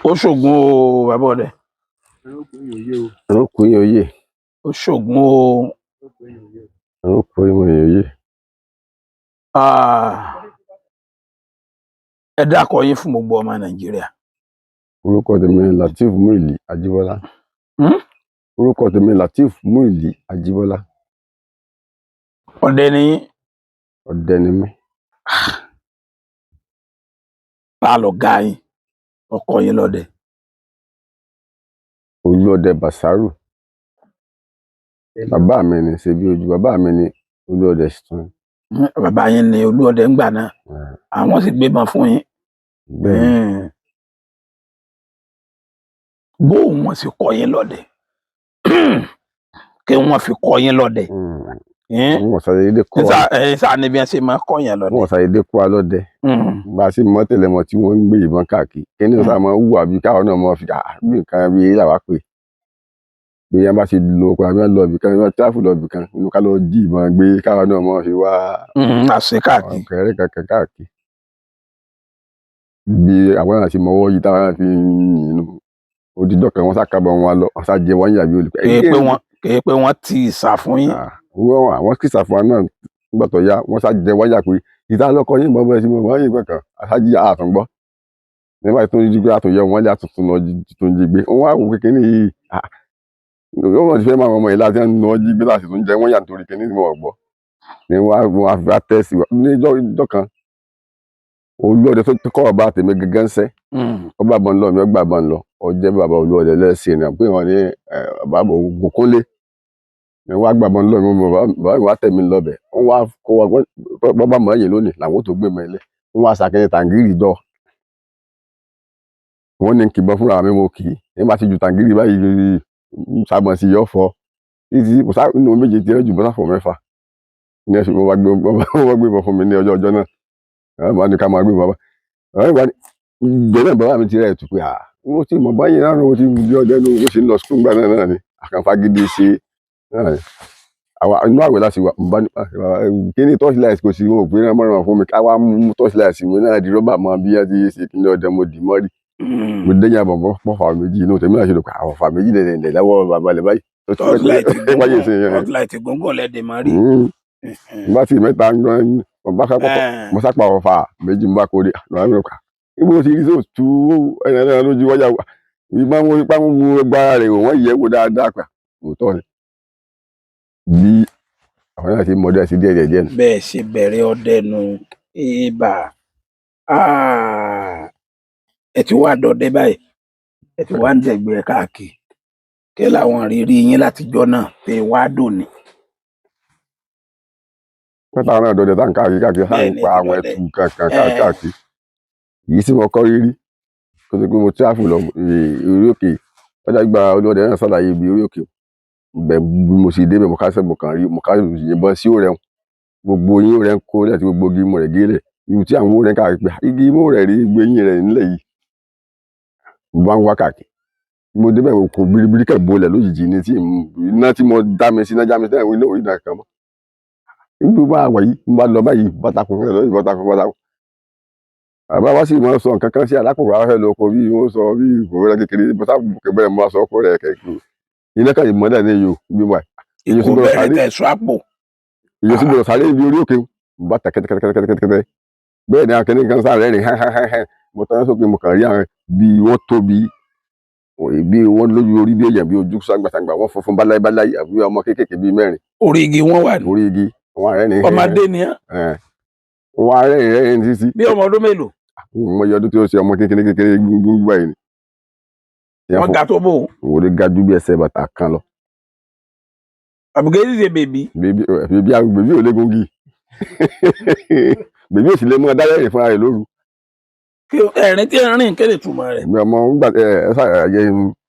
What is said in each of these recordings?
ó ṣògùn o bàbá ọdẹ. Orúkọ yín oyè. ó ṣògùn o. Orúkọ yín oyè. ẹ dákọ yín fún gbogbo ọmọ Nàìjíríà. Orúkọ tèmi Lateef Muili Ajíbọ́lá. Orúkọ tèmi Lateef Muili Ajíbọ́lá. Ọdẹ ni yín. Ọdẹ ni mí. Ta lọ̀gá yín ọkọ yín lọ́dẹ? Olúọdẹ Bàṣárù. Bàbá mi ni ṣe bí ojú bàbá mi ni Olúọdẹ Ṣìtún. Bàbá yín ni Olúọdẹ ń gbà náà. Àwọn sì gbébọn fún yín. Bó wọn sì kọ́ yín lọ́dẹ kí wọ́n fi kọ́ yín lọ́dẹ. Wọ́n ṣàdédé kọ́ wa. Sáà ni bí wọ́n ṣe máa kọ́ yín lọ́dẹ. Wọ́n ṣàdédé kọ́ wa lọ́dẹ. Bá a sì mọ́ tẹ́lẹ̀ mọ́ tí wọ́n ń gbé ìbọn káàkiri. Kíní ọ̀sán máa wù àbí káwọn náà máa fi bí nǹkan bí èyí làwa pè. Bí yẹn bá ti lo ọkọ̀ àbí lọ ibì kan wọ́n táàfù lọ ibì kan inú ká lọ jí ìbọn gbé káwọn náà máa fi wá. Àṣẹ káàkiri. Ọ̀kẹ́rẹ́ kankan káàkiri. Bí àwọn náà ti mọwọ́ yìí táwọn náà fi yìnbọn. Odijọ́ kan wọ́n sàkábọ̀ wọn lọ wọ́n sàjẹ wọ́n yàbí olùkọ́. Kèé pé wọ́n ti ìsà fún yín. Àwọn kìsà fún wa náà nígbà tó yá wọ́n sàjẹ wọ́n yà pé ìta lọ́kọ yín bọ́ bẹ́ẹ̀ sí mọ́ wọ́n yìí kankan àṣájí àtúngbọ́. Nígbà tó ń jí gbé àtúnyẹ wọn lé àtúntún lọ tó ń jí gbé wọ́n wá wò kékeré yìí. Wọ́n ti fẹ́ máa ọmọ yìí láti ń lọ jí gbé láti tó ń jẹ wọ́n yà nítorí kékeré tí wọ́n gbọ́. Ni wọ́n á fi tẹ́sí wa ní ìjọ kan. Olúọdẹ tó kọ́ ọba tèmi gẹ́gẹ́ ń sẹ́. Ọba bọ̀ ń lọ mi ọgbà bọ̀ ń lọ. Ọjẹ́ bàbá Olúọdẹ lẹ́sìn ní pé wọ́n ní bàbá Ògúnkúnlé. Ni wọ́n á gbà bọ̀ ń lọ mi bàbá mi wá tẹ̀ mí lọ́bẹ̀. Wọ́n wá kó wa bọ́bá mọ̀ ẹ̀yìn lónìí làwọn tó gbé mọ́ ilé. Wọ́n wá sàkẹ́yẹ tàǹgìrì jọ. Wọ́n ní kìbọn fúnra mi mo kì í. Ní bá ti ju tàǹgìrì báyìí sábọ̀n sí yọ̀ fọ́. Títí nínú méje tí ẹ jù bọ́lá fọ̀ mẹ́fà. Ní ẹ̀sùn wọ́n wá gbé ìbọn fún mi ní ọjọ́ náà. Wọ́n ní ká máa gbé bàbá. Ìgbẹ́lẹ̀ bàbá mi ti rẹ̀ tù pé wọ́n ti mọ̀ báyìí náà wọ́n ti di ọjọ́ inú ó sì ń lọ sukùl gbà náà ni àkànfà gidi ṣe náà ni. Inú àwẹ̀ láti wà kí ni torchlight kò sí wọn ò pé náà mọ̀ràn fún mi ká wá mú torchlight mi náà di rọ́bà mọ́ bí wọ́n ti ṣe kí ní ọdẹ mo dì mọ́ rí. Mo dẹ́yìn àbọ̀ pọ̀ fà méjì inú tèmi náà ṣe lò pé àwọn fà méjì lẹ̀ lọ́wọ́ bàbá lẹ̀ báyìí. Torchlight gúngùn lẹ́dẹ̀ máa rí. Bá ti mẹ́ta bá kápọ̀ mo sápà ọ̀fà méjì mo bá kórè ibo ti rí tó tú ẹnìyàn lójú wájà ìgbà wọn ipá wọn wo gbára rẹ̀ wọ́n yẹ̀ wò dáadáa pà òótọ́ ni. Bí àwọn náà ti mọ ọdẹ sí díẹ̀. Bẹ́ẹ̀ ṣe bẹ̀rẹ̀ ọdẹ nu ibà ẹ ti wá dọdẹ báyìí ẹ ti wá ń dẹ̀gbẹ́ káàkiri kí làwọn rírí yín látijọ́ náà pé wá dòní. Pẹ́tà náà dọdẹ tá n káàkiri sáà ń pa àwọn ẹtù kankan káàkiri. Yìí sì mo kọ́ rírí kó tó pé mo tíráfù lọ orí òkè ọjà gba Olúọdẹ náà sàlàyé ibi orí òkè bẹ̀ bí mo sì débẹ̀ mo ká yìnbọn sí òrẹ́ gbogbo yín òrẹ́ ń kó lẹ́tí gbogbo igi mọ̀ rẹ̀ gélẹ̀ ibi tí àwọn òrẹ́ káàkiri pé igi mọ̀ rẹ̀ rí gbé yín rẹ̀ nílẹ̀ yìí mo bá ń wá káàkiri mo débẹ̀ kò biribiri kẹ̀ bolẹ̀ lójijì ní tí iná tí mo dá mi sí iná já mi sẹ́yìn ilé òyìnbó kan mọ́ níbi bá wà yìí mo bá lọ báyìí bọ́tàkùn àbá wá sí ìmọ̀ sọ nǹkan kan sí alákòwò àwọn ẹlò ọkọ̀ bí wọ́n sọ bí ìkòwé kékeré bọ́tà kẹbẹ̀rẹ̀ mọ́ sọ ọkọ̀ rẹ̀ kẹ̀kẹ́ iná kan ìmọ̀dà ní iyo bí wà. Ìkòbẹ̀rẹ̀ tẹ̀sùn àpò. Ìyẹn sì gbọdọ̀ sáré ibi orí òkè bá ta kẹ́tẹ́kẹ́tẹ́ bẹ́ẹ̀ ni akẹ́ni kan sáré rìn hẹ́hẹ́hẹ́ mo tán sókè mo kàn rí àwọn bí wọ́n tóbi bí wọ́n lójú orí bí èèyàn bí ojú sàgbàsàgbà wọ́n funfun báláyé àbí ọmọ kéékèèké bíi mẹ́rin. Orí igi wọn wà ní. Orí igi wọn rẹ́ ní. Ọmọdé ni á. Wọn rẹ́ ní títí. Bí ọmọ ọdún mélòó? Mo yọ ọdún tí ó ṣe ọmọ kékeré gbúgbú báyìí ni. Wọ́n ga tó bò. Òun lè ga ju bí ẹsẹ̀ bàtà kan lọ. Àbùkẹ́ yìí ṣe bèbí. Bèbí ò légun gì. Bèbí ò sì lè mú ọdá rẹ̀ fúnra rẹ̀ lóru. Ẹ̀rín tí ẹ rìn kéde túmọ̀ rẹ̀. Mi ọmọ ń gbà ẹ ṣàyẹ.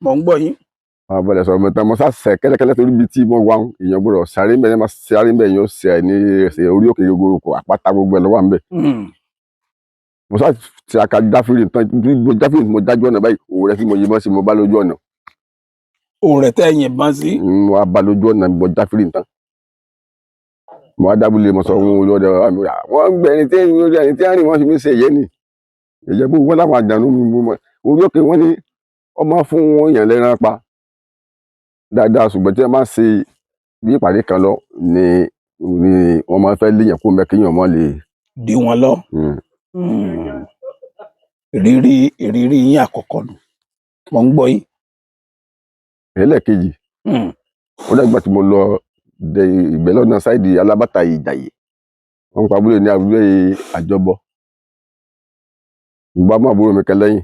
Mo ń gbọ́ yín. Àwọn abọ́lẹ̀ sọ̀rọ̀ mẹ́ta mo sàṣẹ kẹ́lẹ́kẹ́lẹ́ torí bíi tí mo wá èèyàn gbọ́dọ̀ sáré mbẹ́ máa sáré mbẹ́ yóò ṣe ní orí òkè gbogbo kò àpáta gbogbo ẹ̀ lọ́wọ́ à ń bẹ̀. Mo sá ti aka jáfìrì tán mo dájú ọ̀nà báyìí òun rẹ tí mo yìnbọn sí mo bá lójú ọ̀nà. Òun rẹ̀ tẹ́ yìnbọn sí. Mo wá bá lójú ọ̀nà mo jáfìrì tán. Mo wá dábúlé mo sọ fún Olúọdẹ wọ́n gbẹ ẹni tí ń rìn wọ́n fi mí ṣe èyẹ ni. Èyẹ gbogbo wọn láwọn àjànú orí òkè wọn ní ọmọ fún èèyàn lẹ́ran pa dáadáa ṣùgbọ́n tí wọ́n bá ṣe bí ìpàdé kan lọ ni wọ́n máa fẹ́ léèyàn kó mẹ́ kéèyàn mọ́ lè. dí wọn lọ. ìrírí yín àkọ́kọ́ nù mo ń gbọ́ yín. ẹlẹ́ẹ̀kejì ó dàgbà tí mo lọ dẹ ìgbẹ́ lọ́nà sáìdì alábàtà ìjàyè wọ́n pa abúlé ní abúlé àjọbọ ìgbà mọ́ àbúrò mi kan lẹ́yìn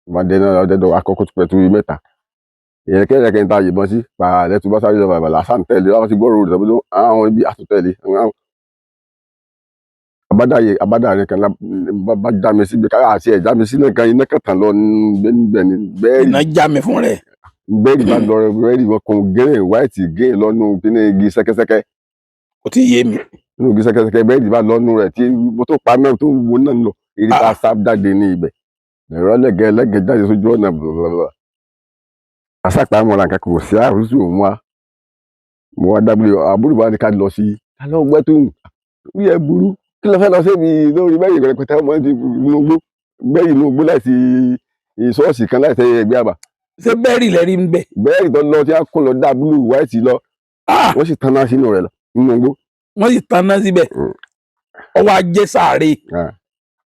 ìgbà dẹ́nà ọ̀dẹ́dọ̀ akọ́kọ́ tó pẹ̀tù mẹ́ta ìyẹ̀kẹ́ ta yìnbọn sí pààlẹ́ tó bá sáré lọ bàbà lásán tẹ̀lé wọ́n ti gbọ́rọ̀ rẹ̀ tọ́bí àwọn ibi àtúntẹ̀lé abádàrin kan bá já mi síbi káyà àti ẹ̀já mi sílẹ̀ kan iná kẹtàn lọ níbẹ̀ ni bẹ́ẹ̀rì iná já mi fún rẹ̀ bẹ́ẹ̀rì bá lọ bẹ́ẹ̀rì wọn kò gẹ́rẹ̀ wáìtì gẹ́ẹ̀ lọ́nu kíní igi sẹ́kẹ́sẹ́kẹ́ kò tí ì yé mi nínú igi sẹ́kẹ́sẹ́kẹ́ bẹ́ẹ̀rì bá lọ́nu rẹ̀ tí mo tó pa náà tó wo náà lọ eré tá a sá jáde ní ibẹ̀ ẹ̀rọ lẹ́gẹ̀ẹ́ jáde sójú ọ̀nà blablabla àṣàpá mọ̀ra nǹkan kò sí àrùsù òun wa mo wá dábìlì àbúrò bá ní ká lọ sí alọ́ gbẹ́ tó hùn bí ẹ burú kí ló fẹ́ lọ síbi lórí bẹ́ẹ̀rì rẹpẹtẹ ọmọ ti gbogbo bẹ́ẹ̀rì inú gbó láìsí ìṣọ́ọ̀ṣì kan láìsí ẹgbẹ́ àbá. ṣé bẹ́ẹ̀rì lẹ́rí ń bẹ̀. bẹ́ẹ̀rì tó lọ tí a kún lọ dá búlù wáìtì lọ wọ́n sì tanná sínú rẹ̀ lọ nínú gbó. wọ́n sì tanná síbẹ̀ ọwọ́ ajé sáré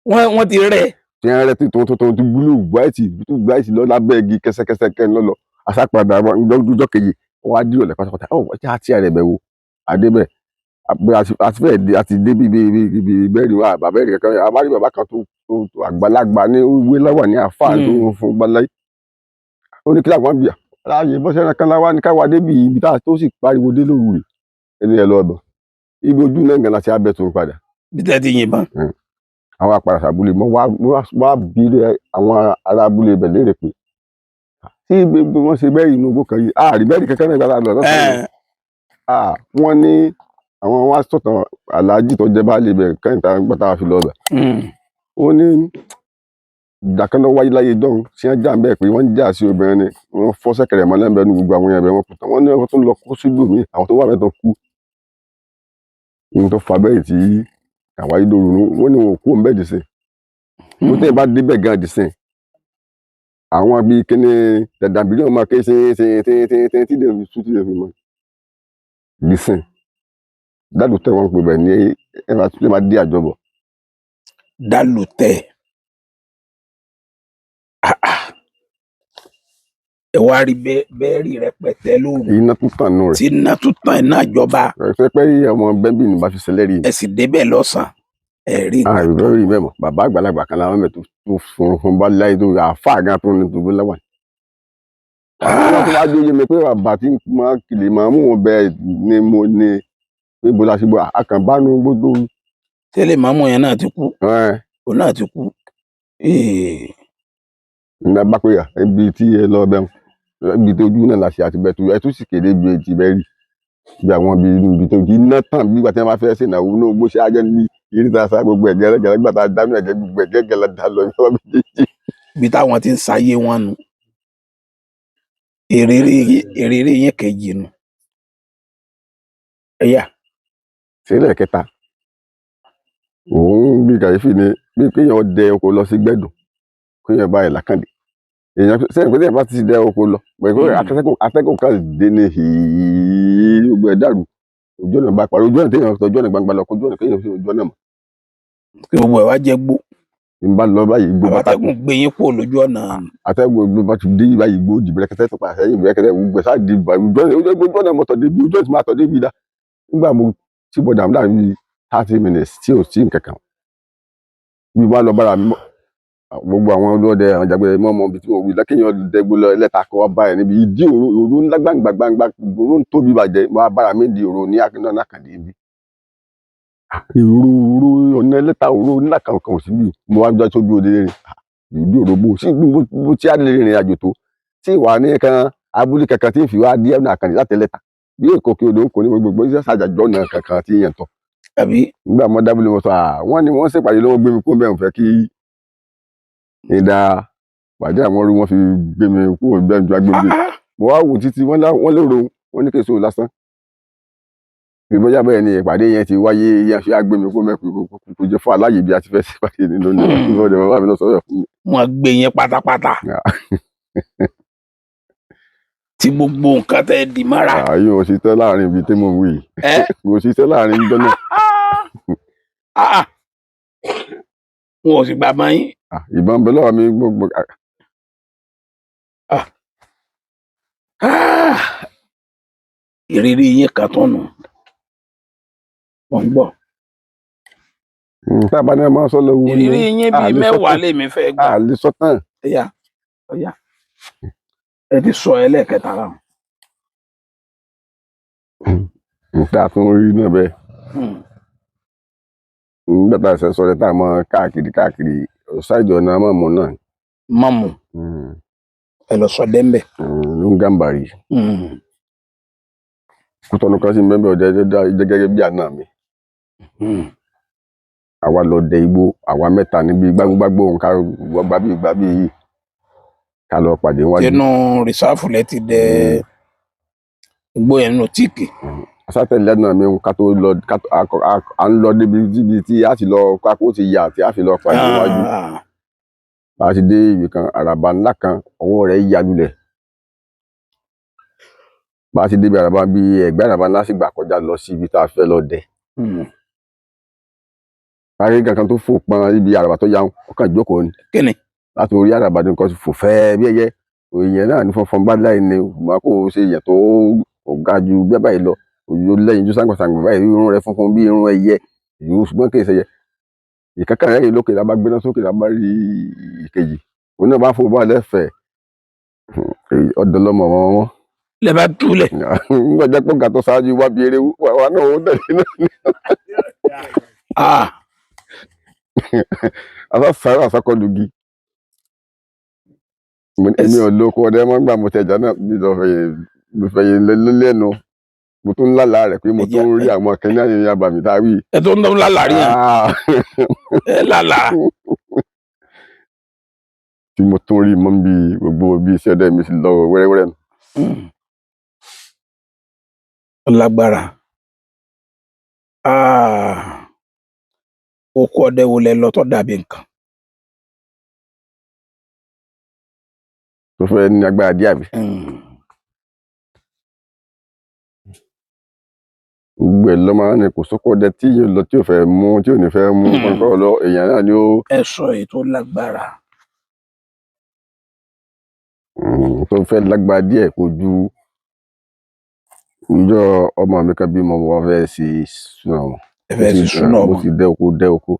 wọ́n ti rẹ̀. tí wọ́n rẹ̀ tuntun ti búlù wáìtì lọ lábẹ́ igi kẹsẹkẹsẹ lọ́lọ́ àṣàpàdà ọjọ́ kejì wọ́n á dúró lẹ̀ pátápátá àti àrẹ̀ bẹ̀ wo àdébẹ̀ àti dé bíbi bẹ́ẹ̀rì wa bàbẹ́rì kankan abárí bàbá kan tó àgbàlagbà ní owó láwà ní àfáà tó ń fún gbaláyé ó ní kí làwọn bíà láàyè bọ́sẹ̀ kan láwa ní káwa débi ibi tá a tó sì pariwo dé lóru rẹ̀ ẹni ẹ lọ́ọ̀bọ̀ ibi ojú náà gan láti abẹ́ tó ń padà. bí tẹ́ ti yìnbọn. àwọn apàdà sàbúlé mọ́ wá bí àwọn ará abúlé ibẹ̀ léèrè pé tí wọ́n ṣe bẹ́ẹ̀rì inú igbó kan yìí àrí bẹ́ẹ̀rì kankan náà gbàdá lọ lọ́sàn-án wọ́n ní àwọn wá sọ̀tàn aláàjì tó jẹ́ baálé ibẹ̀ kẹ́hìntà gbọ́tà fi lọ bẹ̀. ó ní ìdàkánná wáyé láyé dọ́hùn tí wọ́n jà bẹ́ẹ̀ pé wọ́n jà sí obìnrin ni wọ́n fọ́ sẹ́kẹ̀rẹ̀ mọ́ lẹ́ńbẹ̀ẹ́ nu gbogbo àwọn ẹ̀bẹ̀ wọn kù tán wọ́n ní wọ́n tún lọ kó sílùú mi àwọn tó wà mẹ́tọ̀ kú. ohun tó fa bẹ́ẹ̀ tí àwáyé dòrò wọ́n ní wọn kú òun bẹ́ẹ̀ dì sìn. mo tẹ́ ẹ bá débẹ̀ gan dì sìn. àwọn bíi kíní dàdàbílẹ̀ ọmọ ké ṣe tí dè fi mọ́ dì sìn. dálùtẹ̀ wọn pè bẹ̀ ní ẹ̀rọ àti máa dé àjọbọ̀. dálùtẹ̀ ẹ wá rí bẹ́ẹ̀rì rẹpẹtẹ lóru iná tún tàn nù rẹ̀ tí iná tún tàn iná ìjọba. ẹ pẹ́ ọmọ bẹ́ńbì ní bá fi ṣẹlẹ̀ rí i. ẹ sì débẹ̀ lọ́sàn-án ẹ rí nǹkan. àìrò rí bẹ́ẹ̀ mọ̀ bàbá àgbàlagbà kan láwọn mẹ́tò tó fún bá láyé tó àáfàá gan tó ní tó láwà. àwọn tó wá jóye mi pé bàbá tí máa kìlè máa mú wọn bẹ́ẹ̀ ni mo ní pé bó la ṣe bọ́ àkànbánu gbogbo. tẹ́lẹ̀ màmú yẹn náà ti kú òun náà ti kú. ìgbà bá pé ibi tí ẹ lọ bẹ́ẹ̀ ibi tó ojú náà la ṣe àtibẹ̀ tó ẹ tún sì kéde bí etí bẹ́ẹ̀ rí bí àwọn ibi tó di iná tàn bí wàá tí wọ́n bá fẹ́ ṣe ìnáwó náà gbó ṣe ajẹ́ níbi yìí tá a sá gbogbo ẹ̀gẹ́ ẹlẹ́gẹ̀ẹ́ gbàtà dánú ẹ̀gẹ́ gbogbo ẹ̀gẹ́ ẹ̀gẹ́ lọ́dà lọ ní ọmọ méjèèjì. ibi táwọn ti ń sáyé wọn nu èrèrè yẹn kejì nu ẹ̀yà. sílẹ̀ kẹta òun bí kàyéfì ni bí kéèyàn dẹ oko lọ sí gbẹ̀dùn kéèyàn bá ẹ̀ lákàndé èèyàn sẹ́yìn pé téèyàn bá ti dẹ oko lọ pẹ̀lú atẹ́gùn kan dé ní hìí gbogbo ẹ̀ dàrú ojú ọ̀nà bá parí ojú ọ̀nà téèyàn tọ́jú ọ̀nà gbangba lọ kójú ọ̀nà kéèyàn sí ojú ọ̀nà mọ́. kí gbogbo ẹ̀ wá jẹ́ gbó. n bá lọ báyìí gbó bá àtẹ́gùn gbé yín kúrò lójú ọ̀nà. atẹ́gùn gbó bá ti dé báyìí gbó di bẹ̀rẹ̀kẹ́tẹ́ tó pa sẹ́yìn bẹ̀rẹ̀kẹ́tẹ́ gbogbo ẹ̀ sáà di ojú ọ̀nà mọ́tò débi ojú ọ̀nà tí máa tọ̀ débi dá nígbà mo tí bọ̀dà mi láàrin 30 minutes tí ò sí nǹkan kan bí wọ́n lọ bára mi gbogbo àwọn ọlọ́dẹ àwọn jàgbé mọ́mọ́ ibi tí mo wí lọ́kẹ́yìn dẹ́gbó lọ ẹlẹ́ta kọ́ bá ẹ̀ níbi ìdí òru ńlá gbangba òru ń tóbi bàjẹ́ wọ́n bára mi di òru ní akíndọ́nà kàdé ibi òru ọ̀nà ẹlẹ́ta òru ńlá kan ò sí bí mo wá jọ sójú òde rìn ìdí òru bó sí bó tí a lè rìnrìn àjò tó tí ìwà ní kan abúlé kankan tí ń fi wá dí ẹ̀nà àkàndé láti ẹlẹ́ta bí èkó kí odò ń kó ní gbogbo iṣẹ́ sàjàjọ́ náà kankan tí yẹn tọ̀ nígbà mọ́ dábìlì wọn sọ wọ́n ní wọ́n ṣèpàdé lọ́wọ́ gbé mi kó mẹ́rin fẹ́ kí ìdá pàdé àwọn orí wọn fi gbé mi kúrò gbẹ́njú agbègbè mo wá wò títí wọ́n lérò wọ́n ní késo lásán bí bóyá bẹ́ẹ̀ ni ìpàdé yẹn ti wáyé yẹn fi agbẹmí kó mẹ́kù kó jẹ́ fún aláyè bí a ti fẹ́ ṣe pàdé nínú ní ọdẹ bàbá mi lọ sọ̀rọ̀ fún mi. Wọ́n gbé yín pátápátá tí gbogbo nǹkan tẹ́ di mára. Ààyè ò ṣiṣẹ́ láàrin ibi tí mo wù yìí. Kò ṣiṣẹ́ láàrin ìjọ náà. Wọn ò sì gbà mọ́ yín. Ìbọn bẹ lọ́wọ́ mi gbogbo. Ìrírí yín kan tó nù. Wọ́n gbọ́. Tábà ní ẹ máa sọ lọ́wọ́ ní. Ìrírí yín bíi mẹ́wàá lèmi fẹ́ gbà. Àlè sọ tán. Ọ̀yá. Ẹ ti sọ ẹlẹ́ẹ̀kẹta láwọn. Nǹkan àtúnrí náà bẹ́ẹ̀. Nígbà tá a ṣe sọ tá a mọ káàkiri ṣáìdì ọ̀nà mọ̀mù náà. Mọ̀mù. Ẹ lọ sọ dẹ́mbẹ̀. Ló ń Gàmbàrí. Kútọ́nù kan sí mẹ́bẹ̀ ọ̀dẹ́ gẹ́gẹ́ bí àná mi. Àwa lọ dẹ igbó àwa mẹ́ta níbi gbágbó nǹkan gbà bí yìí ká lọ pàdé wájú. Inú rìsáàfù lẹ ti dẹ igbó yẹn nínú tíìkì. Sátẹ̀lẹ̀ náà mi ká tó lọ à ń lọ débi tí a ti lọ kákó ti yà tí a fi lọ pàdé wájú. Bá a ti dé ibì kan àràbà ńlá kan ọwọ́ rẹ̀ ya lulẹ̀. Bá a ti débi àràbà bí ẹ̀gbẹ́ àràbà ńlá sì gbà kọjá lọ sí ibi tá a fẹ́ lọ dẹ. Kárí kankan tó fò pọn ibi àràbà tó yà ọkàn jókòó ni. Kíni? Láti orí àràbà ní nǹkan fò fẹ́ bí ẹyẹ èèyàn náà ní fọnfọn bá láì ní ṣùgbọ́n kò ṣe èèyàn tó ga ju bẹ́ẹ̀ báyìí lọ òyò lẹ́yìn ju sàǹgbàsàǹgbà báyìí irun rẹ̀ funfun bí irun ẹyẹ ìlú ṣùgbọ́n kì í ṣe yẹ. Ìkankan rẹ̀ yìí lókè lábá gbéná sókè lábá rí ìkejì òun náà bá fò bá lẹ́fẹ̀ẹ́ ọ̀dọ̀ lọmọ wọn. Lẹ bá túlẹ̀. Nígbà jẹ́ pé gàtọ̀ ṣáájú wá bí eré wa náà ó tẹ̀lé náà. Àṣàṣàrò àṣàkọlùgì. Èmi ò lóko ọdẹ mọ́ gbà mo tẹ̀jà náà bí lọ fẹ̀yìn lẹ́nu mo tún lálàá rẹ̀ pé mo tún rí àwọn kẹ́ni àyẹ̀yẹ̀ àbàmì tá a rí. Ẹ tó ń dán lálàá rí yẹn. Ẹ lálàá. Tí mo tún rí mọ́ bí gbogbo bí iṣẹ́ ọdẹ mi sì lọ wẹ́rẹ́wẹ́rẹ́ nù. Lágbára. Oko ọdẹ wo lẹ lọ tó dàbí nǹkan? Tó fẹ́ ní agbára díẹ̀ àbí. Gbogbo ẹ̀ lọ máa ń ní kò sóko ọdẹ tí yóò lọ tí ò fẹ́ mú tí ò ní fẹ́ mú kọ́ńkọ́ lọ èèyàn náà ni ó. Ẹ sọ èyí tó lágbára. Tó fẹ́ lágbára díẹ̀ kò ju ìjọ ọmọ mi kan bí mo wọ́n fẹ́ sí súná wọn. Ẹ fẹ́ sí súná ọmọ. Mo ti dẹ oko.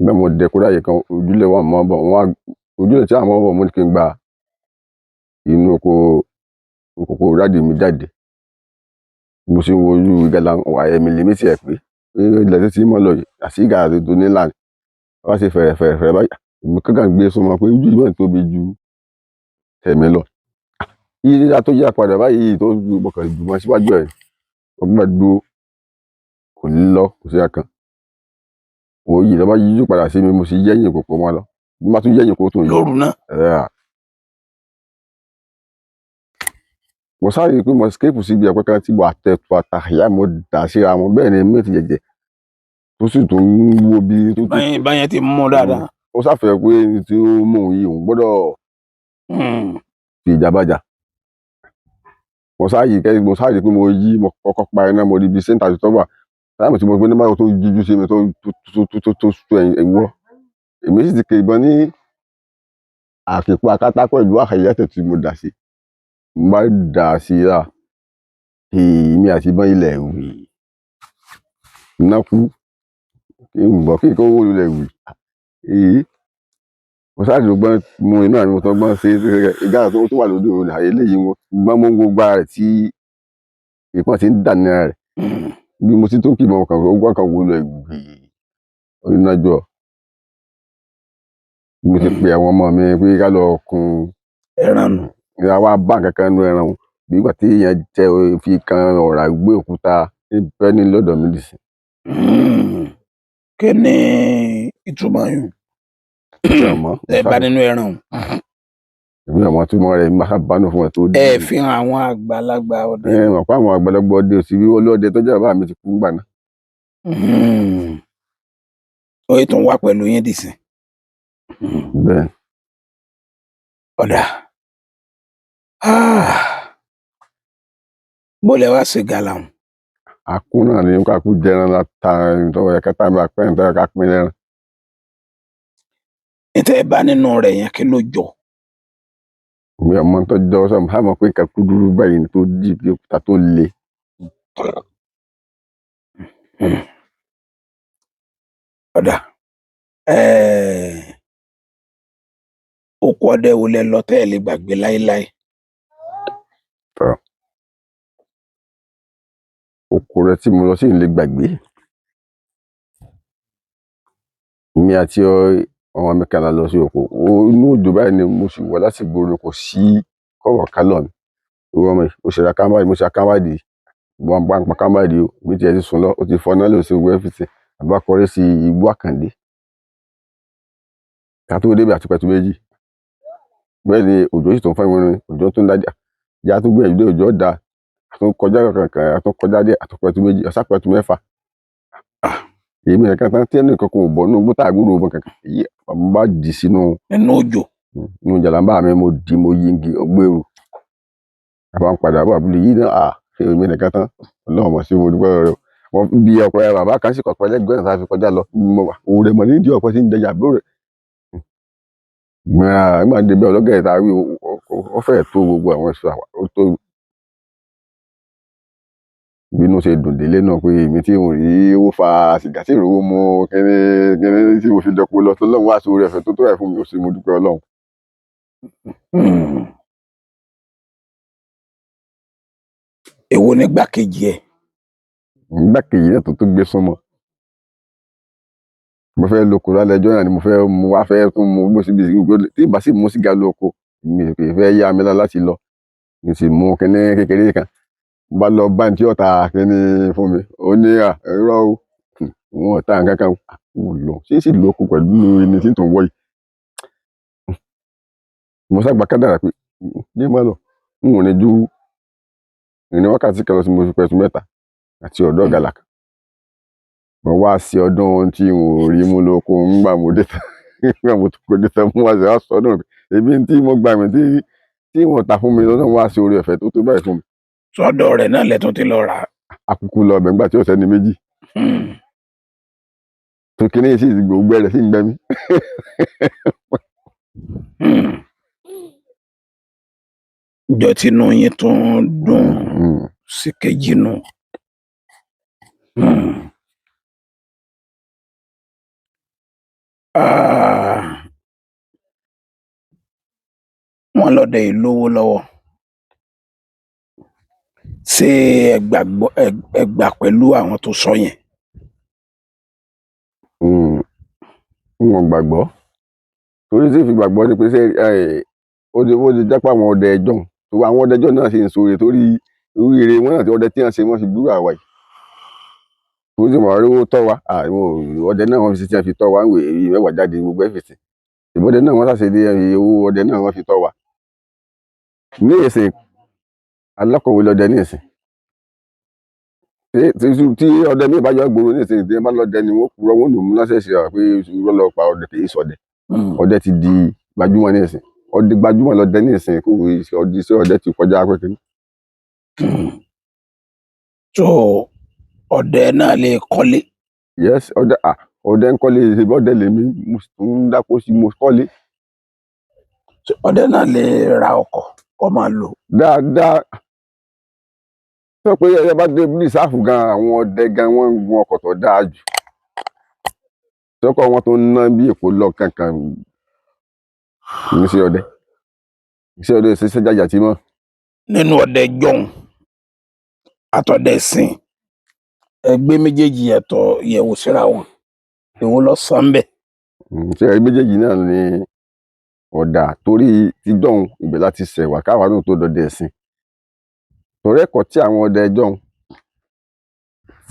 Bẹ́ẹ̀ mo dẹ kó láyè kan ojúlé wà mọ́ bọ̀ wọ́n ojúlé tí àwọn ọmọ mo ní kí n gba inú oko rádì mi jáde. Mo sì ń wo ojú ìgàlà ẹ̀mí lèmi sí ẹ̀ pé ilẹ̀ tó ti mọ́ lọ yìí àṣìgà tó ní ńlá ni wọ́n ṣe fẹ̀rẹ̀fẹ̀rẹ̀ báyìí èmi kankan gbé sọmọ pé ojú ìmọ̀ tóbi ju tẹ̀mí lọ. Yíyá tó yá padà báyìí tó gbọkàn ìgbìmọ̀ síwájú ẹ̀ ọgbọ́n dúró kò ní lọ kò sí àkàn. Òyì lọ́ba yíjú padà sí mi mo sì yẹ́yìn kòkó wọn lọ bí wọ́n tún yẹ́yìn kó tó yìí. Lóru náà. Mo sáré pé mo escape síbi ẹ̀pẹ́ kan tí mo àtẹ̀tù àtàyà mo dà síra wọn bẹ́ẹ̀ ni méjì jẹjẹ tó sì tún wo bí. Báyẹn ti mú dáadáa. Ó sáfẹ́ pé ẹni tí ó mú òun yìí òun gbọ́dọ̀ fi ìjà bájà. Mo sáré pé mo yí mo kọ́kọ́ pa iná mo rí ibi sẹ́ńtà tó wà láàmú tí mo gbé nígbà tó jíjú sí mi tó ẹ̀wọ́. Èmi sì ti ké ìbọn ní àkìpọ̀ akátá pẹ̀lú àyẹ̀tẹ̀ tí mo dà sí. Mo bá dà sí i rà èmi àti ìbọn ilẹ̀ wì iná kú kí n bọ̀ kí n kó wó lulẹ̀ wì. Mo sáré ló gbọ́n mu iná mi mo tán gbọ́n ṣe ìgbà tó wà lóde òun àyè léyìí wọn gbọ́n mo ń gbogbo ara rẹ̀ tí ìpọ́n ti ń dà ní ara rẹ̀ bí mo ti tó kí ìbọn kan gbọ́n kan wó lulẹ̀ wì iná jọ. Mo ti pe àwọn ọmọ mi pé ká lọ kun ẹran nù. Ìyá wa bá kankan nu ẹran bí ìgbà tí èèyàn jẹ fi kan ọ̀rá gbé òkúta bẹ́ẹ̀ ni lọ́dọ̀ mi dì sí. Kí ni ìtumọ̀ yìí? Ẹ bá nínú ẹran o. èmi ọmọ túmọ̀ rẹ̀ má bánú fún ẹ tó ẹ fi hàn àwọn àgbàlagbà ọdẹ. mọ̀ pé àwọn àgbàlagbà ọdẹ òsì bí olóde tó jẹ́ bàbá mi ti kú gbà náà. ó yẹ tó ń wá pẹ̀lú yín dìsìn. bẹ́ẹ̀ ọ̀dà bó lẹ wá ṣe gàlà hùn. àkún náà ni ká kú jẹran láta ìtọ́wọ́ ẹ̀ka tá a bá pẹ́ nítorí ká pín lẹ́ran. níta ẹ bá nínú rẹ̀ yẹn kí ló jọ. mi ọmọ tó jọ sọ ma mọ̀ pé nǹkan kú dúró báyìí tó dì bí òkúta tó le. ọ̀dà oko ọdẹ wo lẹ lọ tẹ́ ẹ lè gbàgbé láéláé. oko rẹ tí mo lọ sí ìlé gbàgbé mi àti ọmọ mi kan lọ sí oko inú òjò báyìí ni mo sì wọ láti gbòòrò kò sí kọ̀rọ̀ kálọ̀ mi ìwọ ọmọ yìí mo ṣe ra kámbáàdì wọn bá ń pa kámbáàdì o mi tiẹ̀ ti sùn lọ ó ti fọná lò sí owó ẹ́fìtì àbá kọrí sí igbó àkàndé ká tó débi àtúpẹ̀tù méjì bẹ́ẹ̀ ni òjò sì tún fẹ́ wọn òjò tún dájà ìyá tó gbìyànjú dé òjò ọ̀dà àtúnkọjá kankan àtúnkọjá dé àtúpẹ̀tù méjì ọ̀sápẹ̀tù mẹ́fà èmi nìkan tán tí ẹnì kankan ò bọ̀ nínú gbọ́tà àgbúrò ọmọ kankan èyí mo bá dì sínú nínú òjò. inú jàlámbá mi mo dì mo yingi ọgbẹ́rù àbá ń padà bọ̀ àbúlé yìí náà ṣe èmi nìkan tán ọlọ́run mọ̀ sí mo dúpẹ́ rẹ wọn bí ọ̀pẹ bàbá kan sì kọ̀pẹ́ lẹ́gbẹ̀ẹ́ náà fi kọjá lọ òun rẹ̀ mọ̀ nídìí ọ̀pẹ tí ń jẹjà àbúrò rẹ̀ nígbà tí débẹ̀ ọlọ́gẹ̀ẹ́ ta rí ó fẹ́ẹ̀ tó gbogbo àwọn ẹ̀ṣọ́ ó tó bínú ṣe dùn délé náà pé èmi tí mo rí owó fa sìgá tí ìrówó mu kíní tí mo fi jọpọ̀ lọ tọ́lọ́run wá sórí ẹ̀fẹ̀ tó ẹ̀ fún mi ó sì mo dúpẹ́ ọlọ́run. èwo nígbà kejì ẹ. nígbà kejì náà tó gbé súnmọ́ mo fẹ́ lóko lálẹ́ ẹjọ́ náà ni mo fẹ́ mu wá fẹ́ tún mu bó síbi tí ìbá sì mú sìgá lóko mi kì í fẹ́ yá mi lá láti lọ mi sì mú kíní kékeré kan bá lọ bá ní tí ọ̀tá kíní fún mi ó ní irọ́ o wọn ò ta nǹkan kan ò lọ sì lóko pẹ̀lú ẹni tí tó ń wọ̀ yìí mo sábà kádàrà pé ní má lọ n ò ní ju ìrìn wákàtí kan lọ sí mo fi pẹ̀tù mẹ́ta àti ọ̀dọ́ ọ̀gàlà kan mo wá sí ọdún tí n ò rí mú lóko ńgbà mo dé tán nígbà mo tún kó dé tán mo wá sí ọsọ náà èmi tí mo gbà mí tí wọn ta fún mi lọ́nà wá sí orí ọ̀fẹ́ tó tó báyìí fún mi. sọ́dọ̀ rẹ̀ náà lẹ́tún ti lọ rà á. àkùkù lọ ọbẹ̀ ńgbà tí ó sẹ́ni méjì tó kíní yìí sì gbogbo rẹ̀ sì ń gbẹ mí. ìjọ tí inú yín tún dùn sí kejì nù. wọ́n lọ́dẹ yìí lówó lọ́wọ́ ṣé ẹ gbà pẹ̀lú àwọn tó sọ yẹn. wọn gbàgbọ́ torí tí fi gbàgbọ́ ni pé ṣé ó lè jápá àwọn ọdẹ ẹjọ́ tó àwọn ọdẹ ẹjọ́ náà ṣe ń sọ̀rọ̀ torí oríire wọn náà tí ọdẹ tí wọ́n ṣe wọ́n fi gbúrò àwa yìí tó sì mọ̀ owó tọ́ wa ọdẹ náà wọ́n fi ṣe fi tọ́ wa ń wè é mẹ́wàá jáde gbogbo ẹ̀fẹ̀sì ìbọdẹ náà wọ́n ṣàṣe dé owó ọdẹ náà wọ́n fi tọ́ wa ní ìsìn alákọ̀wé lọdẹ ní ìsìn tí ọdẹ mi bá yọ gbòòrò ní ìsìn tí wọn bá lọdẹ ni wọn kúrò wọn lò mú lásẹsẹ pé irọ́ lọ pa ọdẹ kì í sọdẹ ọdẹ ti di gbajúmọ̀ ní ìsìn ọdẹ gbajúmọ̀ lọdẹ ní ìsìn kò sí ọdẹ ti kọjá pẹkẹ. so ọdẹ náà lè kọ́lé. yes ọdẹ ń kọ́lé ìṣèlú ọdẹ lèmi mo ń dáko sí mo kọ́lé. ọdẹ náà lè ra ọkọ̀ kó máa lò. dáadáa sọ pé ẹ bá dé bí sáfù gan àwọn ọdẹ gan wọn ń gun ọkọ̀ tó dáa jù sọkọ wọn tó ń ná bí èkó lọ kankan ní sí ọdẹ ṣiṣẹ́ jàjà tí mọ. nínú ọdẹ jọ̀hún àtọdẹ sìn ẹgbẹ́ méjèèjì yàtọ̀ yẹ̀wò síra wọn èwo lọ sàn bẹ. ṣe ẹ méjèèjì náà ni ọ̀dà torí tíjọ́hún ibẹ̀ láti ṣẹ̀wà káwa náà tó dọdẹ ẹ̀sìn torí ẹ̀kọ́ tí àwọn ọdẹ ẹjọ́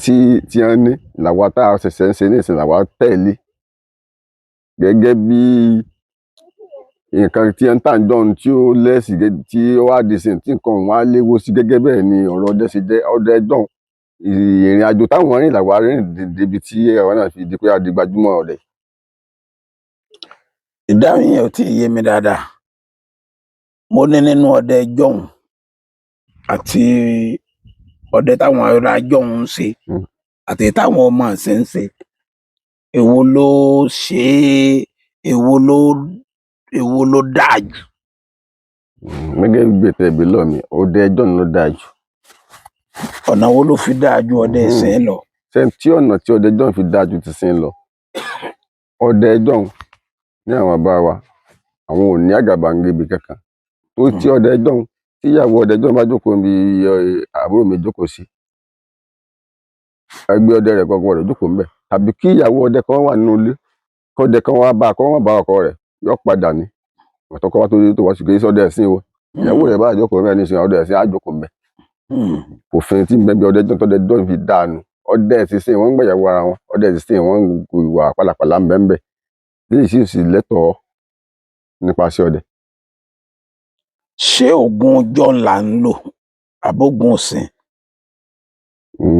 tí wọ́n ní làwa tá a ṣẹ̀ṣẹ̀ ń ṣe ní ìsìn làwa tẹ̀lé gẹ́gẹ́ bí nǹkan tí ẹ ń tà ń dọ̀hún tí ó lẹ́sì tí ó wá di sí tí nǹkan òun á léwó sí gẹ́gẹ́ bẹ́ẹ̀ ni ọ̀rọ̀ ọdẹ ṣe jẹ́ ọdẹ dọ̀hún ìrìn àjò táwọn rìn làwa rìn débi tí àwọn náà fi di pé a di gbajúmọ̀ ọdẹ. ìdáhùn yẹn ò tí ì yé mi dáadáa. Mo ní nínú ọdẹ jọ̀hún àti ọdẹ táwọn ará jọ̀hún ń ṣe àti táwọn ọmọ àṣẹ ń ṣe, èwo ló ṣe é, èwo ló dáa jù? Gẹ́gẹ́ bí ètò ẹ̀bí lọ mi ọdẹ jọ̀hún ló dáa jù. Ọ̀nà wo ló fi dáa ju ọdẹ ìsìn lọ? Ṣé tí ọ̀nà tí ọdẹ jọ̀hún fi dáa ju ti sìn lọ? Ọdẹ jọ̀hún ní àwọn bàbá wa àwọn ò ní àgàbàǹgebè kankan tó tí ọdẹ jọ̀hún tí ìyàwó ọdẹ jọ̀hún bá jókòó bí àbúrò mi jókòó sí ẹgbẹ́ ọdẹ rẹ̀ kọ̀ọ̀kan rẹ̀ jókòó ńbẹ̀ tàbí kí ìyàwó ọdẹ kan wà nínú ilé kọ́dẹ kan wá bá ọkọ rẹ̀ yọ padà ní ọ̀tọ́kọ wá tó wá sí kì í sọdẹ ẹ̀sìn o ìyàwó rẹ̀ bá jókòó ńbẹ̀ ní ìsìn ọdẹ ẹ̀sìn á jókòó ńbẹ̀. Òfin tí bẹ́ẹ̀ bí ọdẹ jọ̀hún tọ́dẹ jọ̀hún fi dáa nù ọdẹ ẹ̀sìn wọ́n ń gbàyàwó ara wọn ọdẹ ẹ̀sìn wọ́n ń ìwà pálapàla ńbẹ̀ léyìí sì lẹ́tọ̀ọ́ nípasẹ̀ ọdẹ. Ṣé oògùn ọjọ́ là ń lò àbógun ọ̀sìn?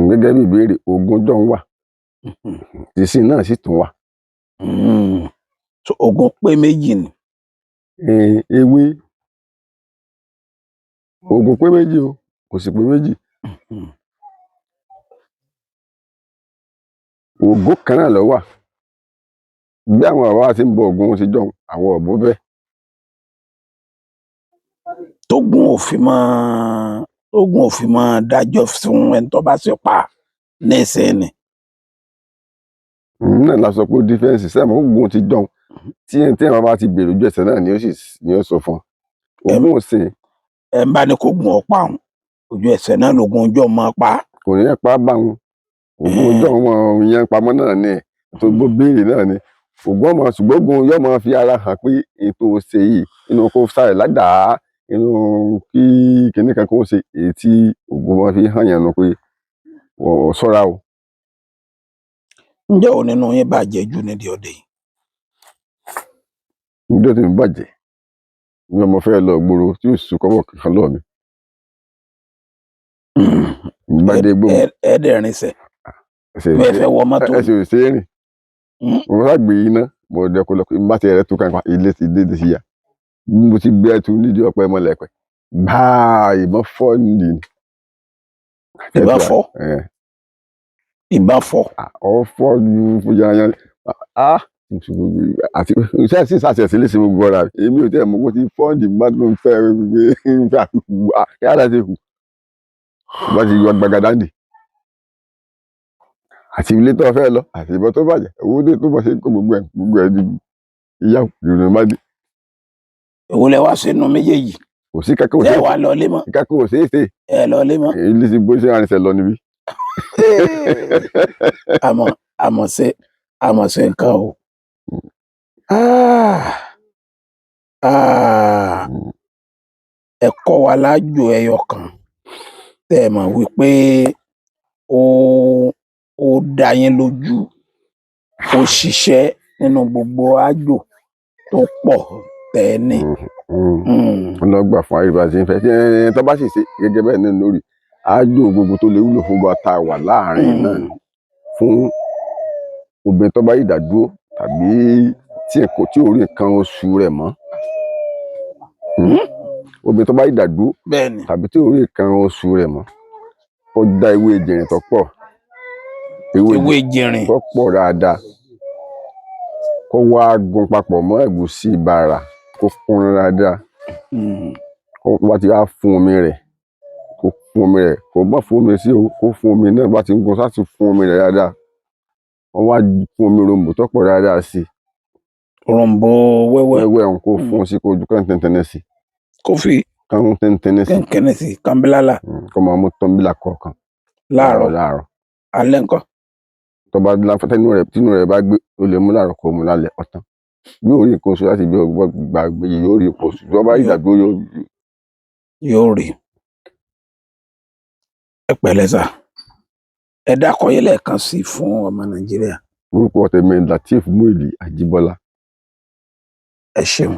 Gẹ́gẹ́ bí ìbéèrè oògùn ọjọ́ ń wà ìsìn náà sì tún wà. Oògùn pé méjì ni. Ewé oògùn pé méjì o kò sì pé méjì. Oògùn kan náà ló wà bí àwọn bàbá wa ti ń bọ Ògún ti jọ̀hún àwọn ọ̀bọ bẹ́ẹ̀. Tógun òfin máa dájọ́ fún ẹni tó bá ṣe pa ní ìsìn ni. Náà la sọ pé dífẹ́ǹsì sẹ́mu Ògún ti jọ̀hún tí ẹ̀rọ bá ti bèrè ojú ẹsẹ̀ náà ni ó sọ fún un. Ògún òsìn. Ẹ ń bá ní kó gun ọ̀pá òun ojú ẹsẹ̀ náà lógun ọjọ́ máa pa. Kò ní ẹ̀pá bá wọn Ògún ọjọ́ wọn yẹn pamọ́ náà ni tó gbó béèrè náà ni Ògún ọmọ ṣùgbọ́n Ògún yóò máa fi ara hàn pé ètò òsè yìí inú kó sáré ládàá inú kí kinní kan kó ṣe èyí tí Ògún wọn fi hàn yẹn nu pé ṣọ́ra o. Ǹjẹ́ o nínú yín bàjẹ́ jù nídìí ọdẹ yìí? Ǹjẹ́ tí mi bàjẹ́ ní ọmọ fẹ́ lọ gbòòrò tí ó sì kọ́wọ́ kankan lọ́ọ̀ mi. Ẹ̀ẹ́dẹ̀rin bẹ́ẹ̀ fẹ́ wọ mọ́tò. Ẹsẹ̀ ò ṣe é rìn. Mo sá gbé iná mo dẹ kó lọ pé bá ti rẹ̀ tó kan ilé ti dé sí ya. Mo ti gbé ẹtu nídìí ọ̀pẹ mọ́lẹ̀pẹ̀. Gbáà ìbọn fọ́ nìyí. Ìbọn fọ́? Ìbọn fọ́. Ọ fọ́ ju yanyan. Àti iṣẹ́ sì ṣàṣẹ̀sí lè ṣe gbogbo ọ̀rá èmi ò tẹ́ mọ̀ kó ti fọ́ọ̀dì bá tó ń fẹ́ yàrá ti kù bá ti yọ gbàgàdàndì àti ilé tó fẹ́ lọ àti ìbọn tó bàjẹ́ owó dé tó bọ̀ ṣe kó gbogbo ẹ̀ di ìyá ìròyìn má dé. Èwo lẹ wá sínú méjèèjì? Kò sí kankan ẹ wà lọ lé mọ́. kankan ò ṣeé ṣe. Ẹ lọ lé mọ́. Ilé ti bó ṣe àrìnsẹ̀ lọ níbí. àmọ̀ ṣe nǹkan o. Ẹ kọ́ wa lájò ẹyọ kan tẹ́ ẹ mọ̀ wípé ó dá yín lójú ó ṣiṣẹ́ nínú gbogbo àjò tó pọ̀ tẹ́ ẹ ní. Ọlọ́gbà fún àríwá ṣe ń fẹ́ tí tó bá sì ṣe gẹ́gẹ́ bẹ́ẹ̀ náà lórí àjò gbogbo tó lè wúlò fún wa tá a wà láàrin náà fún obìnrin tó bá yìí dádúró tàbí tí ò rí nǹkan oṣù rẹ̀ mọ́. Obìnrin tó bá yìí dádúró tàbí tí ò rí nǹkan oṣù rẹ̀ mọ́ ó dá ewé ejìrìn tó pọ̀ ewé ejìrìn tó pọ̀ dáadáa kó wá gun papọ̀ mọ́ ẹ̀gúsí bàrà kó kún dáadáa kó bá ti wá fún omi rẹ̀ kó fún omi rẹ̀ kó bá fún omi sí o kó fún omi náà bá ti ń gun sáti fún omi rẹ̀ dáadáa wọ́n wá fún omi ròǹbò tó pọ̀ dáadáa sí i. Ròǹbò wẹ́wẹ́ òun kó fún un sí kó ju kán tẹ́ntẹ́nẹ́ sí i. Kó fi kán tẹ́ntẹ́nẹ́ sí i. kẹ́ńkẹ́nẹ́ sí i kánbílálà. Kó máa mú tọ́ḿbìlà kọ̀ọ̀kan. Láàárọ̀ alẹ́ ńkọ́? Tó bá tínú rẹ̀ bá gbé o lè mú láàárọ̀ kó mú lálẹ́ ọ̀tán bí orí nǹkan oṣù láti bí ọgbà gbèyí yóò rí nǹkan oṣù tó bá rí ìdàgbò yóò rí. Ẹ pẹ̀lẹ́ sà ẹ dákọ yín lẹ́ẹ̀kan sí i fún ọmọ Nàìjíríà. Orúkọ tèmi Lateef Muideen Ajíbọ́lá. Ẹ ṣeun.